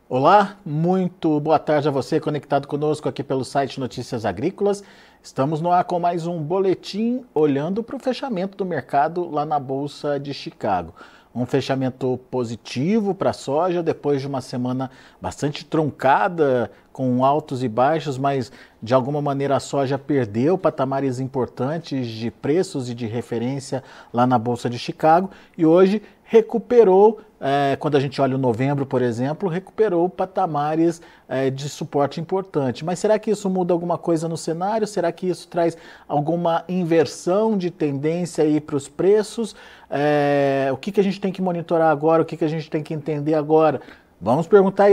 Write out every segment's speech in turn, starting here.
Olá, muito boa tarde a você conectado conosco aqui pelo site Notícias Agrícolas. Estamos no ar com mais um boletim olhando para o fechamento do mercado lá na Bolsa de Chicago. Um fechamento positivo para a soja depois de uma semana bastante truncada, com altos e baixos, mas de alguma maneira a soja perdeu patamares importantes de preços e de referência lá na Bolsa de Chicago e hoje recuperou, quando a gente olha o novembro, por exemplo, recuperou patamares de suporte importante. Mas será que isso muda alguma coisa no cenário? Será que isso traz alguma inversão de tendência aí para os preços? O que a gente tem que monitorar agora? O que a gente tem que entender agora? Vamos perguntar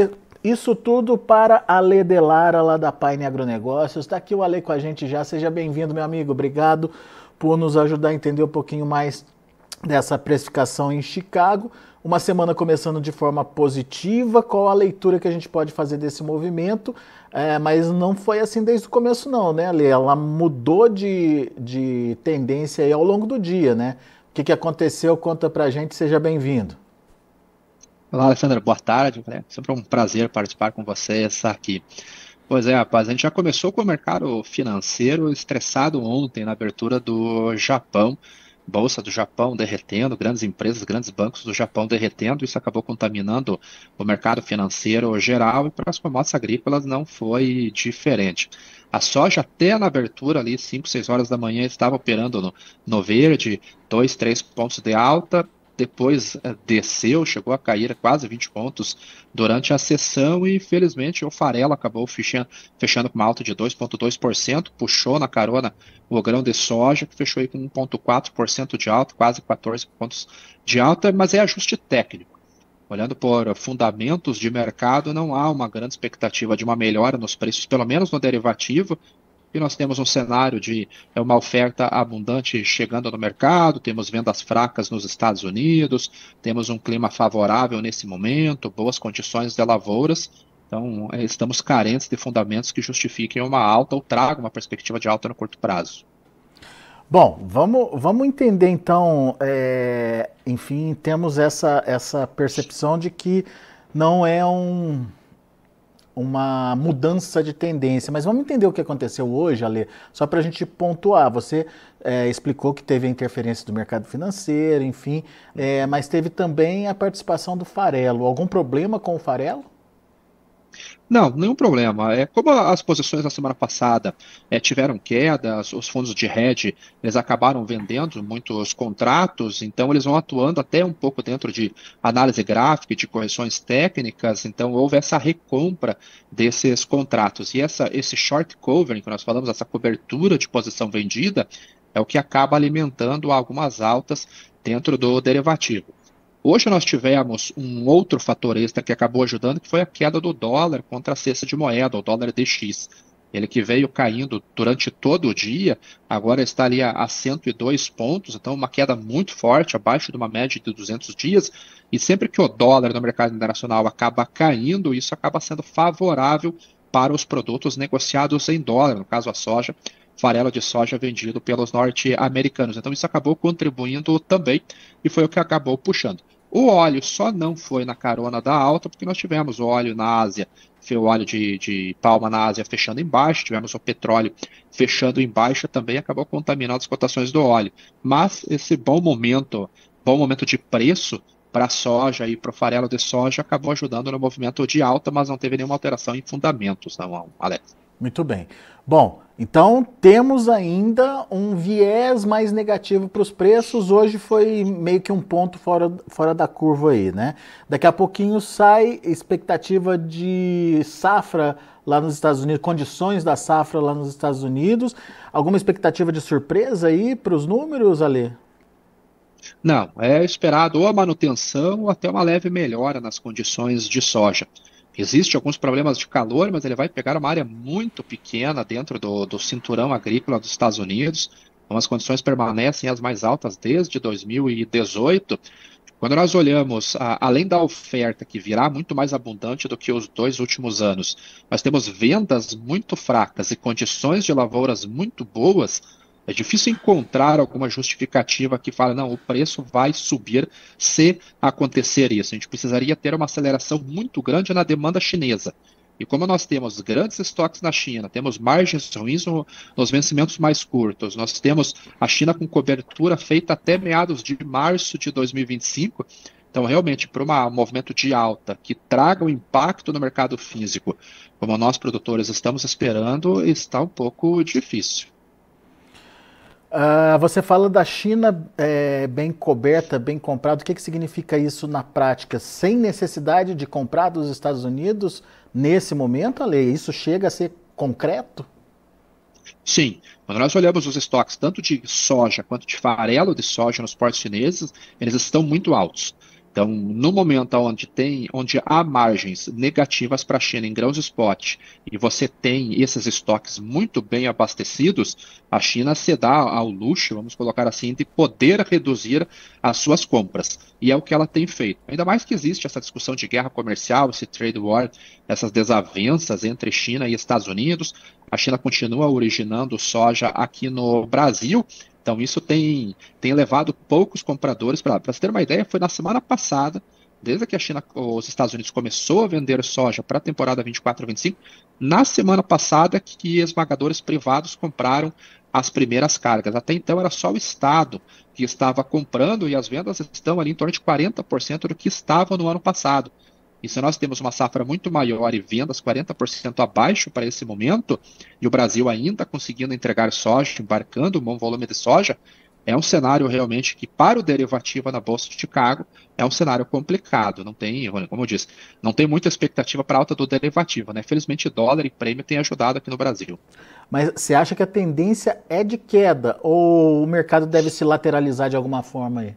isso tudo para Ale Delara, lá da Paine Agronegócios. Está aqui o Ale com a gente já. Seja bem-vindo, meu amigo. Obrigado por nos ajudar a entender um pouquinho mais dessa precificação em Chicago. Uma semana começando de forma positiva. Qual a leitura que a gente pode fazer desse movimento? Mas não foi assim desde o começo não, né, Ale? Ela mudou de tendência aí ao longo do dia, né? O que aconteceu? Conta pra gente. Seja bem-vindo. Olá, Alessandra, boa tarde. Sempre um prazer participar com você estar aqui. Pois é, rapaz, a gente já começou com o mercado financeiro estressado ontem na abertura do Japão, Bolsa do Japão derretendo, grandes empresas, grandes bancos do Japão derretendo, isso acabou contaminando o mercado financeiro geral e para as commodities agrícolas não foi diferente. A soja até na abertura ali, 5, 6 horas da manhã, estava operando no verde, 2, 3 pontos de alta, depois desceu, chegou a cair quase 20 pontos durante a sessão e, infelizmente, o farelo acabou fechando com uma alta de 2,2%, puxou na carona o grão de soja, que fechou aí com 1,4% de alta, quase 14 pontos de alta, mas é ajuste técnico. Olhando por fundamentos de mercado, não há uma grande expectativa de uma melhora nos preços, pelo menos no derivativo, e nós temos um cenário de uma oferta abundante chegando no mercado, temos vendas fracas nos Estados Unidos, temos um clima favorável nesse momento, boas condições de lavouras. Então, estamos carentes de fundamentos que justifiquem uma alta ou tragam uma perspectiva de alta no curto prazo. Bom, vamos entender então, enfim, temos essa percepção de que não é uma mudança de tendência, mas vamos entender o que aconteceu hoje, Ale, só para a gente pontuar. Você explicou que teve a interferência do mercado financeiro, enfim, mas teve também a participação do farelo. Algum problema com o farelo? Não, nenhum problema. Como as posições na semana passada tiveram quedas, os fundos de hedge eles acabaram vendendo muitos contratos, então eles vão atuando até um pouco dentro de análise gráfica e de correções técnicas, então houve essa recompra desses contratos. E esse short covering que nós falamos, essa cobertura de posição vendida, é o que acaba alimentando algumas altas dentro do derivativo. Hoje nós tivemos um outro fator extra que acabou ajudando, que foi a queda do dólar contra a cesta de moeda, o dólar DX. Ele que veio caindo durante todo o dia, agora está ali a 102 pontos, então uma queda muito forte, abaixo de uma média de 200 dias. E sempre que o dólar no mercado internacional acaba caindo, isso acaba sendo favorável para os produtos negociados em dólar, no caso a soja, farelo de soja vendido pelos norte-americanos. Então isso acabou contribuindo também e foi o que acabou puxando. O óleo só não foi na carona da alta, porque nós tivemos o óleo na Ásia, foi o óleo de palma na Ásia fechando em baixo, tivemos o petróleo fechando em baixa, também acabou contaminando as cotações do óleo. Mas esse bom momento de preço para a soja e para o farelo de soja acabou ajudando no movimento de alta, mas não teve nenhuma alteração em fundamentos, não, Alex. Muito bem. Bom, então temos ainda um viés mais negativo para os preços. Hoje foi meio que um ponto fora da curva aí, né? Daqui a pouquinho sai expectativa de safra lá nos Estados Unidos, condições da safra lá nos Estados Unidos. Alguma expectativa de surpresa aí para os números, Ale? Não, é esperado ou a manutenção ou até uma leve melhora nas condições de soja. Existem alguns problemas de calor, mas ele vai pegar uma área muito pequena dentro do cinturão agrícola dos Estados Unidos. Então, as condições permanecem as mais altas desde 2018. Quando nós olhamos, além da oferta que virá muito mais abundante do que os 2 últimos anos, nós temos vendas muito fracas e condições de lavouras muito boas. É difícil encontrar alguma justificativa que fale, não, o preço vai subir se acontecer isso. A gente precisaria ter uma aceleração muito grande na demanda chinesa. E como nós temos grandes estoques na China, temos margens ruins nos vencimentos mais curtos, nós temos a China com cobertura feita até meados de março de 2025, então realmente para um movimento de alta que traga um impacto no mercado físico, como nós produtores estamos esperando, está um pouco difícil. Você fala da China bem coberta, bem comprada. O que significa isso na prática? Sem necessidade de comprar dos Estados Unidos nesse momento, Ale? Isso chega a ser concreto? Sim, quando nós olhamos os estoques tanto de soja quanto de farelo de soja nos portos chineses, eles estão muito altos. Então, no momento onde há margens negativas para a China em grãos spot e você tem esses estoques muito bem abastecidos, a China se dá ao luxo, vamos colocar assim, de poder reduzir as suas compras. E é o que ela tem feito. Ainda mais que existe essa discussão de guerra comercial, esse trade war, essas desavenças entre China e Estados Unidos. A China continua originando soja aqui no Brasil. Então, isso tem levado poucos compradores. Para você ter uma ideia, foi na semana passada, desde que os Estados Unidos começou a vender soja para a temporada 24-25, na semana passada que esmagadores privados compraram as primeiras cargas. Até então era só o Estado que estava comprando e as vendas estão ali em torno de 40% do que estavam no ano passado. E se nós temos uma safra muito maior e vendas 40% abaixo para esse momento, e o Brasil ainda conseguindo entregar soja, embarcando um bom volume de soja, é um cenário realmente que, para o derivativo na Bolsa de Chicago, é um cenário complicado. Não tem, como eu disse, não tem muita expectativa para alta do derivativo, né? Felizmente, dólar e prêmio têm ajudado aqui no Brasil. Mas você acha que a tendência é de queda ou o mercado deve se lateralizar de alguma forma aí?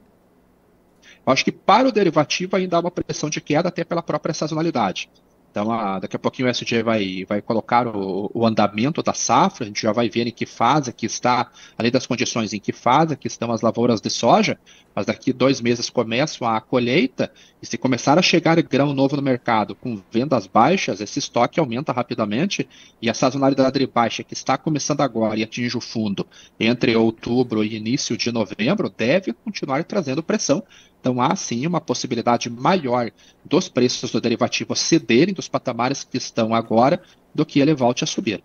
Eu acho que para o derivativo ainda há uma pressão de queda até pela própria sazonalidade. Então, daqui a pouquinho o SG vai colocar o andamento da safra, a gente já vai ver em que fase que está, além das condições, em que fase que estão as lavouras de soja, mas daqui 2 meses começam a colheita, e se começar a chegar grão novo no mercado com vendas baixas, esse estoque aumenta rapidamente, e a sazonalidade baixa que está começando agora e atinge o fundo entre outubro e início de novembro, deve continuar trazendo pressão. Então, há sim uma possibilidade maior dos preços do derivativo cederem dos patamares que estão agora do que ele volte a subir.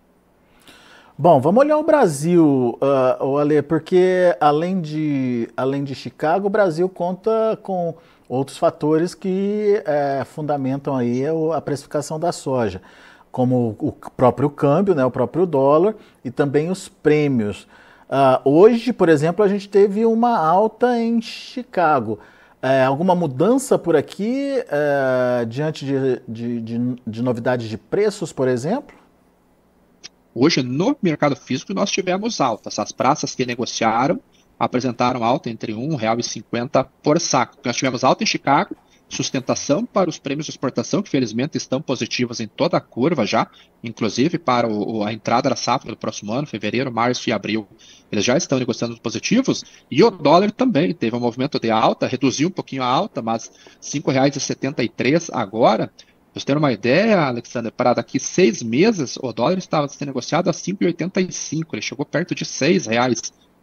Bom, vamos olhar o Brasil, Ale, porque além de Chicago, o Brasil conta com outros fatores que fundamentam aí a precificação da soja, como o próprio câmbio, né, o próprio dólar e também os prêmios. Hoje, por exemplo, a gente teve uma alta em Chicago. Alguma mudança por aqui diante de novidades de preços, por exemplo? Hoje, no mercado físico, nós tivemos altas. As praças que negociaram apresentaram alta entre R$ 1,50 por saco. Nós tivemos alta em Chicago, sustentação para os prêmios de exportação, que felizmente estão positivos em toda a curva já, inclusive para a entrada da safra do próximo ano, fevereiro, março e abril. Eles já estão negociando positivos, e o dólar também teve um movimento de alta, reduziu um pouquinho a alta, mas R$ 5,73 agora. Para você ter uma ideia, Alexander, para daqui 6 meses, o dólar estava sendo negociado a 5,85, ele chegou perto de R$ 6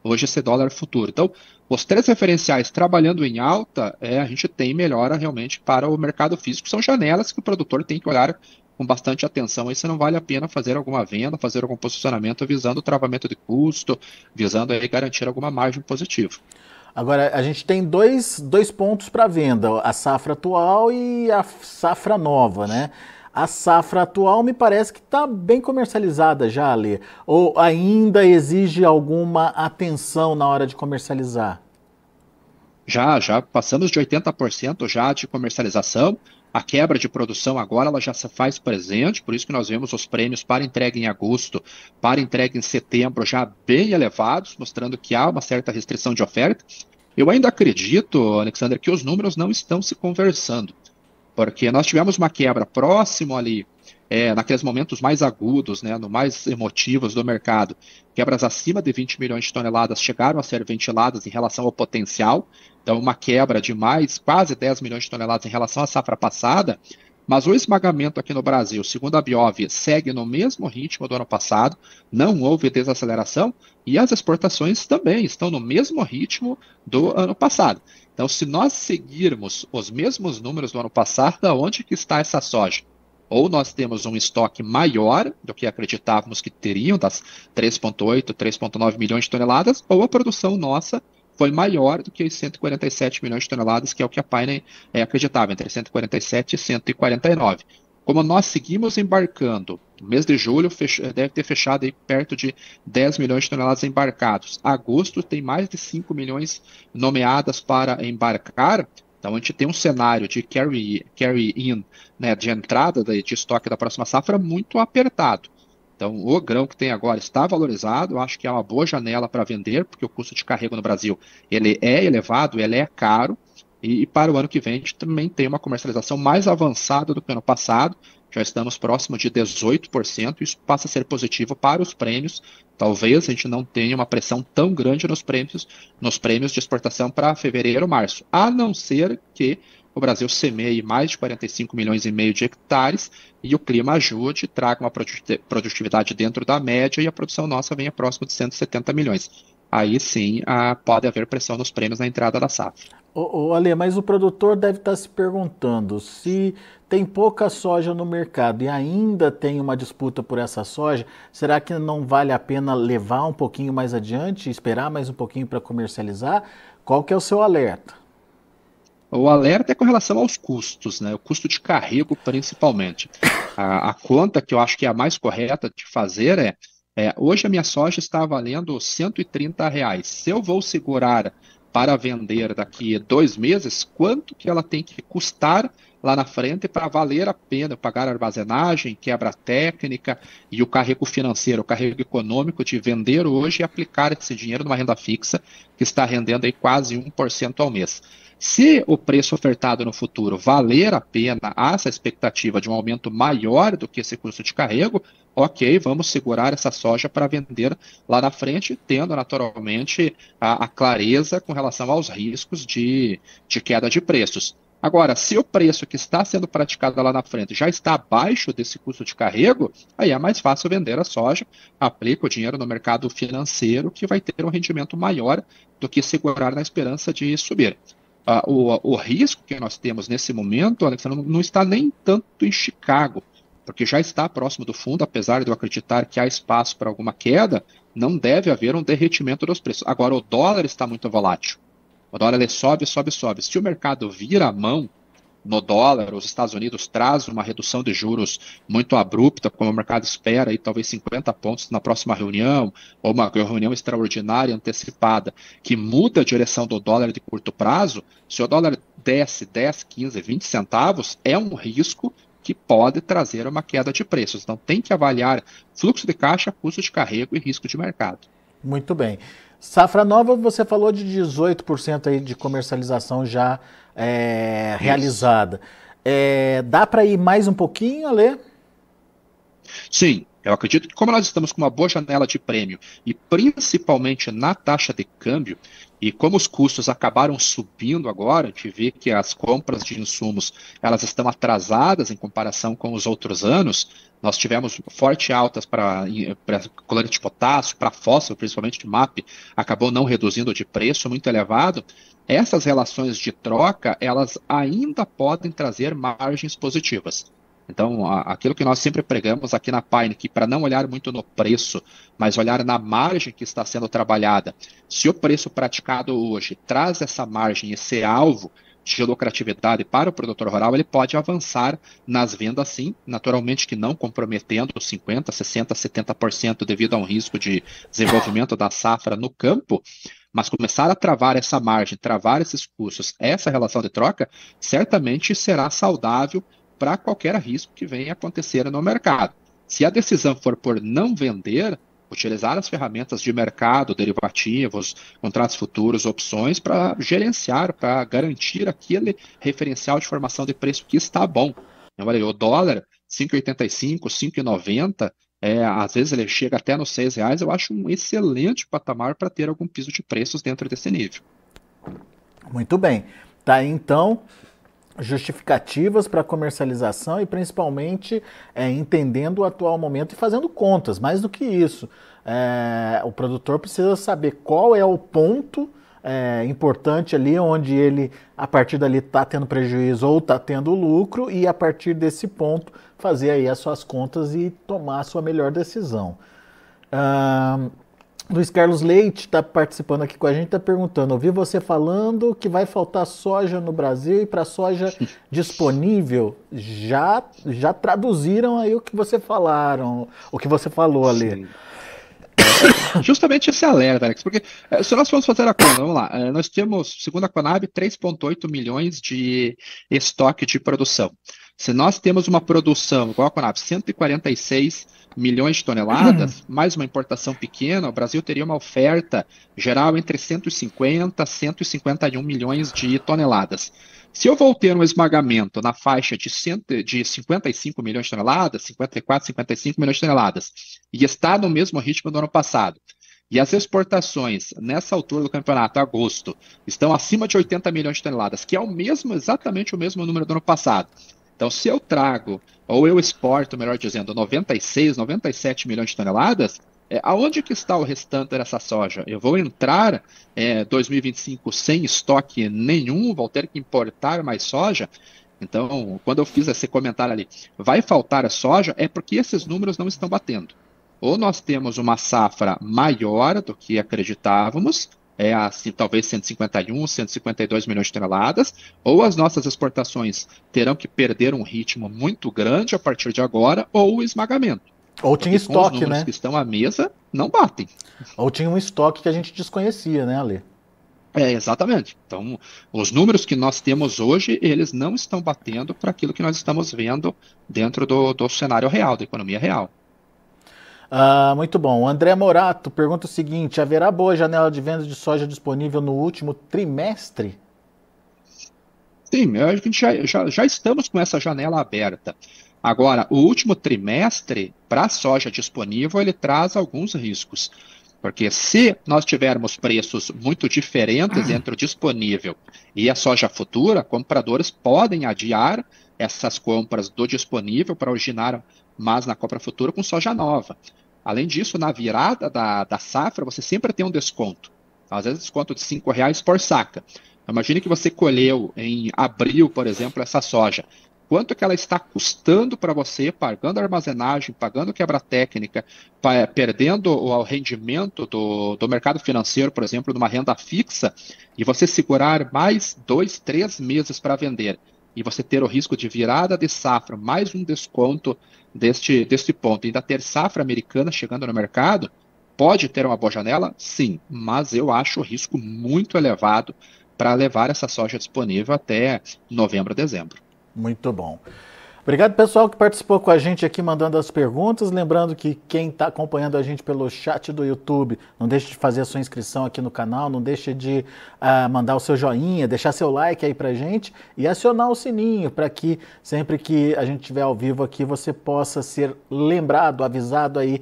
hoje esse dólar futuro. Então, os três referenciais trabalhando em alta, a gente tem melhora realmente para o mercado físico. São janelas que o produtor tem que olhar com bastante atenção. Aí se não vale a pena fazer alguma venda, fazer algum posicionamento visando o travamento de custo, visando aí garantir alguma margem positiva. Agora, a gente tem dois pontos para venda, a safra atual e a safra nova, né? A safra atual me parece que está bem comercializada já, Ale. Ou ainda exige alguma atenção na hora de comercializar? Já passamos de 80% já de comercialização. A quebra de produção agora ela já se faz presente, por isso que nós vemos os prêmios para entrega em agosto, para entrega em setembro já bem elevados, mostrando que há uma certa restrição de oferta. Eu ainda acredito, Alexander, que os números não estão se conversando, porque nós tivemos uma quebra próximo ali, naqueles momentos mais agudos, né, no mais emotivos do mercado, quebras acima de 20 milhões de toneladas chegaram a ser ventiladas em relação ao potencial, então uma quebra de mais quase 10 milhões de toneladas em relação à safra passada, Mas o esmagamento aqui no Brasil, segundo a Biov, segue no mesmo ritmo do ano passado, não houve desaceleração, e as exportações também estão no mesmo ritmo do ano passado. Então, se nós seguirmos os mesmos números do ano passado, onde que está essa soja? Ou nós temos um estoque maior do que acreditávamos que teriam, das 3,8, 3,9 milhões de toneladas, ou a produção nossa foi maior do que os 147 milhões de toneladas, que é o que a Pine acreditava, entre 147 e 149. Como nós seguimos embarcando, no mês de julho deve ter fechado aí perto de 10 milhões de toneladas embarcados. Agosto tem mais de 5 milhões nomeadas para embarcar. Então, a gente tem um cenário de carry-in, né, de entrada de estoque da próxima safra muito apertado. Então, o grão que tem agora está valorizado, eu acho que é uma boa janela para vender, porque o custo de carrego no Brasil ele é elevado, ele é caro, e para o ano que vem a gente também tem uma comercialização mais avançada do que no ano passado, já estamos próximo de 18%, isso passa a ser positivo para os prêmios. Talvez a gente não tenha uma pressão tão grande nos prêmios de exportação para fevereiro, março, a não ser que o Brasil semeie mais de 45 milhões e meio de hectares e o clima ajude, traga uma produtividade dentro da média e a produção nossa venha próximo de 170 milhões. Aí sim, pode haver pressão nos prêmios na entrada da safra. Ale, mas o produtor deve estar se perguntando se tem pouca soja no mercado e ainda tem uma disputa por essa soja, será que não vale a pena levar um pouquinho mais adiante, esperar mais um pouquinho para comercializar? Qual que é o seu alerta? O alerta é com relação aos custos, né? O custo de carrego, principalmente. A conta que eu acho que é a mais correta de fazer hoje a minha soja está valendo R$ 130. Se eu vou segurar para vender daqui a 2 meses, quanto que ela tem que custar lá na frente para valer a pena pagar a armazenagem, quebra técnica e o carrego financeiro, o carrego econômico de vender hoje e aplicar esse dinheiro numa renda fixa que está rendendo aí quase 1% ao mês. Se o preço ofertado no futuro valer a pena essa expectativa de um aumento maior do que esse custo de carrego, ok, vamos segurar essa soja para vender lá na frente, tendo naturalmente a clareza com relação aos riscos de queda de preços. Agora, se o preço que está sendo praticado lá na frente já está abaixo desse custo de carrego, aí é mais fácil vender a soja, aplica o dinheiro no mercado financeiro, que vai ter um rendimento maior do que segurar na esperança de subir. O risco que nós temos nesse momento, Alexandre, não está nem tanto em Chicago, porque já está próximo do fundo, apesar de eu acreditar que há espaço para alguma queda, não deve haver um derretimento dos preços. Agora, o dólar está muito volátil. O dólar ele sobe, sobe, sobe. Se o mercado vira a mão no dólar, os Estados Unidos traz uma redução de juros muito abrupta, como o mercado espera, aí, talvez 50 pontos na próxima reunião, ou uma reunião extraordinária antecipada, que muda a direção do dólar de curto prazo, se o dólar desce 10, 15, 20 centavos, é um risco que pode trazer uma queda de preços. Então tem que avaliar fluxo de caixa, custo de carrego e risco de mercado. Muito bem. Safra nova, você falou de 18% aí de comercialização já realizada. Dá para ir mais um pouquinho, Ale? Sim, eu acredito que como nós estamos com uma boa janela de prêmio e principalmente na taxa de câmbio, e como os custos acabaram subindo agora, a gente vê que as compras de insumos elas estão atrasadas em comparação com os outros anos. Nós tivemos forte altas para cloreto de potássio, para fósforo, principalmente de MAP, acabou não reduzindo de preço muito elevado. Essas relações de troca, elas ainda podem trazer margens positivas. Então, aquilo que nós sempre pregamos aqui na Pine, que para não olhar muito no preço, mas olhar na margem que está sendo trabalhada, se o preço praticado hoje traz essa margem, esse alvo de lucratividade para o produtor rural, ele pode avançar nas vendas sim, naturalmente que não comprometendo 50%, 60%, 70% devido a um risco de desenvolvimento da safra no campo, mas começar a travar essa margem, travar esses custos, essa relação de troca, certamente será saudável para qualquer risco que venha acontecer no mercado. Se a decisão for por não vender, utilizar as ferramentas de mercado, derivativos, contratos futuros, opções, para gerenciar, para garantir aquele referencial de formação de preço que está bom. Olha, o dólar, 5,85, 5,90, às vezes ele chega até nos R$ 6, eu acho um excelente patamar para ter algum piso de preços dentro desse nível. Muito bem. Tá, então, justificativas para comercialização e principalmente entendendo o atual momento e fazendo contas. Mais do que isso, o produtor precisa saber qual é o ponto importante ali onde ele, a partir dali, está tendo prejuízo ou está tendo lucro, e a partir desse ponto fazer aí as suas contas e tomar a sua melhor decisão. Luiz Carlos Leite está participando aqui com a gente, está perguntando: ouvi você falando que vai faltar soja no Brasil, e para soja disponível, já traduziram aí o que você falou ali. Justamente esse alerta, Alex, porque se nós formos fazer a conta, vamos lá, nós temos, segundo a Conab, 3,8 milhões de estoque de produção. Se nós temos uma produção, igual a Conab, 146 milhões de toneladas, mais uma importação pequena, o Brasil teria uma oferta geral entre 150 e 151 milhões de toneladas. Se eu vou ter um esmagamento na faixa de 55 milhões de toneladas, 54, 55 milhões de toneladas, e está no mesmo ritmo do ano passado, e as exportações nessa altura do campeonato, agosto, estão acima de 80 milhões de toneladas, que é exatamente o mesmo número do ano passado. Então, se eu trago, ou eu exporto, melhor dizendo, 96, 97 milhões de toneladas, aonde que está o restante dessa soja? Eu vou entrar 2025 sem estoque nenhum, vou ter que importar mais soja? Então, quando eu fiz esse comentário ali, vai faltar a soja, é porque esses números não estão batendo. Ou nós temos uma safra maior do que acreditávamos, assim, talvez 151, 152 milhões de toneladas, ou as nossas exportações terão que perder um ritmo muito grande a partir de agora, ou o esmagamento. Ou tinha estoque, os números né? Que estão à mesa não batem. Ou tinha um estoque que a gente desconhecia, né, Ale? Exatamente. Então, os números que nós temos hoje, eles não estão batendo para aquilo que nós estamos vendo dentro do cenário real, da economia real. Muito bom. O André Morato pergunta o seguinte: haverá boa janela de vendas de soja disponível no último trimestre? Sim, a gente já estamos com essa janela aberta. Agora, o último trimestre, para a soja disponível, ele traz alguns riscos. Porque se nós tivermos preços muito diferentes entre o disponível e a soja futura, compradores podem adiar essas compras do disponível para originar mais na compra futura com soja nova. Além disso, na virada da safra, você sempre tem um desconto. Às vezes, desconto de R$5 por saca. Imagine que você colheu em abril, por exemplo, essa soja. Quanto que ela está custando para você, pagando a armazenagem, pagando quebra técnica, perdendo o rendimento do mercado financeiro, por exemplo, de uma renda fixa, e você segurar mais 2, 3 meses para vender, e você ter o risco de virada de safra, mais um desconto deste ponto, ainda ter safra americana chegando no mercado, pode ter uma boa janela? Sim, mas eu acho o risco muito elevado para levar essa soja disponível até novembro, dezembro. Muito bom. Obrigado, pessoal, que participou com a gente aqui, mandando as perguntas. Lembrando que quem está acompanhando a gente pelo chat do YouTube, não deixe de fazer a sua inscrição aqui no canal, não deixe de mandar o seu joinha, deixar seu like aí pra gente e acionar o sininho para que sempre que a gente estiver ao vivo aqui, você possa ser lembrado, avisado aí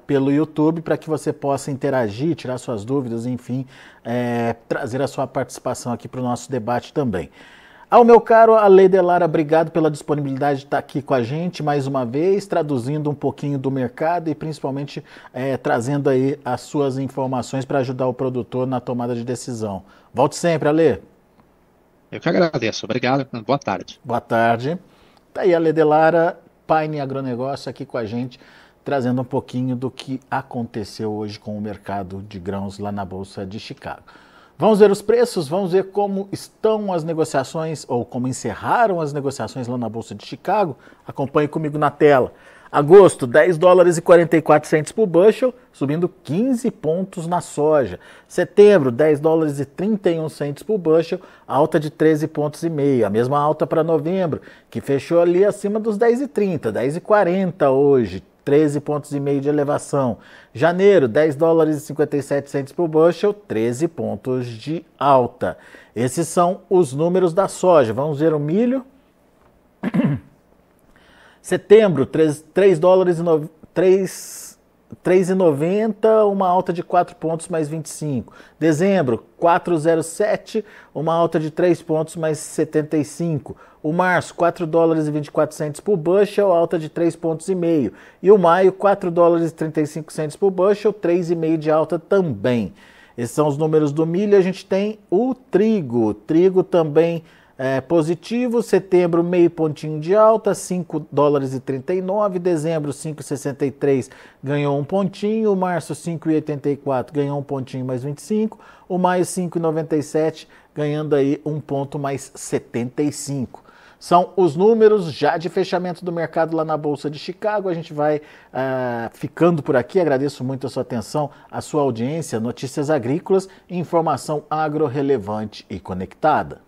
pelo YouTube, para que você possa interagir, tirar suas dúvidas, enfim, trazer a sua participação aqui para o nosso debate também. Ao meu caro Ale de Lara, obrigado pela disponibilidade de estar aqui com a gente mais uma vez, traduzindo um pouquinho do mercado e principalmente trazendo aí as suas informações para ajudar o produtor na tomada de decisão. Volte sempre, Ale. Eu que agradeço. Obrigado. Boa tarde. Boa tarde. Tá aí Ale de Lara, Pine Agronegócio, aqui com a gente, trazendo um pouquinho do que aconteceu hoje com o mercado de grãos lá na Bolsa de Chicago. Vamos ver os preços, vamos ver como estão as negociações, ou como encerraram as negociações lá na Bolsa de Chicago. Acompanhe comigo na tela. Agosto, 10 dólares e 44 centes por bushel, subindo 15 pontos na soja. Setembro, 10 dólares e 31 centes por bushel, alta de 13 pontos e meio. A mesma alta para novembro, que fechou ali acima dos 10,30, 10,40 hoje. 13 pontos e meio de elevação. Janeiro, 10 dólares e 57 centes por bushel, 13 pontos de alta. Esses são os números da soja. Vamos ver o milho. Setembro, 3 dólares e 3 3,90, uma alta de 4 pontos mais 25. Dezembro, 4,07, uma alta de 3 pontos mais 75. O março, 4 dólares e 24 centes por bushel, alta de 3 pontos e meio. E o maio, 4 dólares e 35 centes por bushel, 3,5 de alta também. Esses são os números do milho. A gente tem o trigo. Trigo também positivo. Setembro, meio pontinho de alta, 5 dólares e 39. Dezembro, 5,63, ganhou um pontinho. Março, 5,84, ganhou um pontinho mais 25. O maio, 5,97, ganhando aí um ponto mais 75. São os números já de fechamento do mercado lá na Bolsa de Chicago. A gente vai ficando por aqui. Agradeço muito a sua atenção, a sua audiência. Notícias Agrícolas, informação agro relevante e conectada.